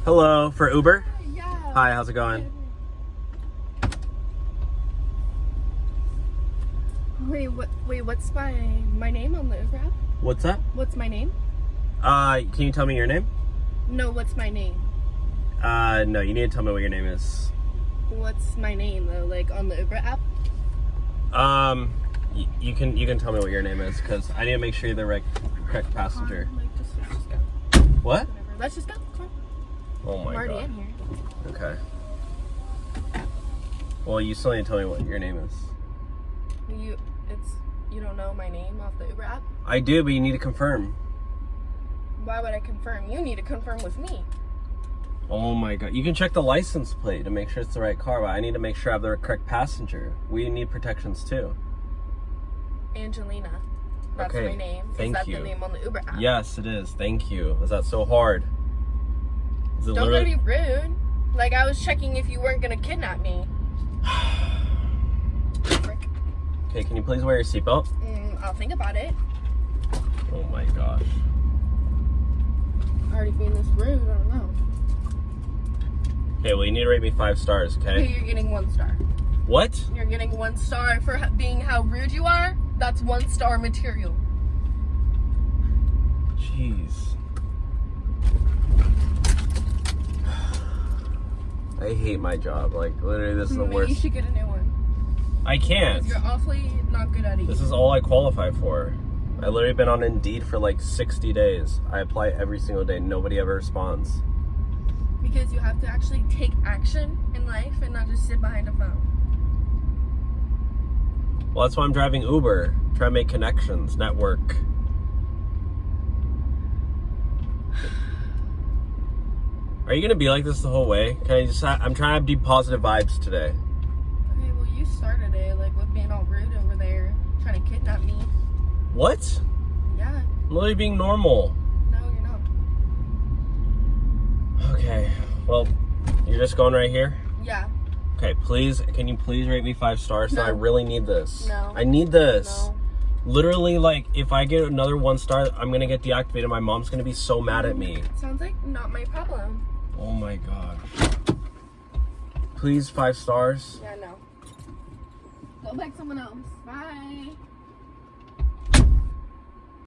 Hello, for Uber? Yeah. Hi, how's it going? Wait, what's my name on the Uber app? What's that? What's my name? Can you tell me your name? No, what's my name? No, you need to tell me what your name is. What's my name though, like on the Uber app? You can tell me what your name is, because I need to make sure you're the correct passenger. Let's just go. What? Whatever. Let's just go. Come on. Oh my I'm already god. in here. Okay. Well, you still need to tell me what your name is. You don't know my name off the Uber app? I do, but you need to confirm. Why would I confirm? You need to confirm with me. Oh my god. You can check the license plate to make sure it's the right car, but I need to make sure I have the correct passenger. We need protections too. Angelina. That's Okay, my name. thank Is that you. the name on the Uber app? Yes, it is. Thank you. Is that so hard? Is it Don't literally... be rude. Like, I was checking if you weren't gonna kidnap me. Frick. Okay, can you please wear your seatbelt? I'll think about it. Oh my gosh. Already being this rude, I don't know. Okay, well, you need to rate me 5 stars, Okay, okay? you're getting 1 star. What? You're getting 1 star for being how rude you are. That's 1 star material. Jeez. I hate my job. Like, literally, this is the Maybe worst. you should get a new one. I can't. You're awfully not good at it. This is all I qualify for. I literally been on Indeed for like 60 days. I apply every single day. Nobody ever responds. Because you have to actually take action in life and not just sit behind a phone. Well, that's why I'm driving Uber. Try to make connections, network. Are you gonna be like this the whole way? Can I just? I'm trying to have positive vibes today. Okay, well you started it like with being all rude over there, trying to kidnap me. What? Yeah. I'm literally being normal. No, you're not. Okay. Well, you're just going right here. Yeah. Okay, please. Can you please rate me 5 stars? No. I really need this. No. I need this. No. Literally, like, if I get another 1 star, I'm gonna get deactivated. My mom's gonna be so mad at me. Sounds like not my problem. Oh my god. Please, 5 stars. Yeah, no. Go back someone else. Bye.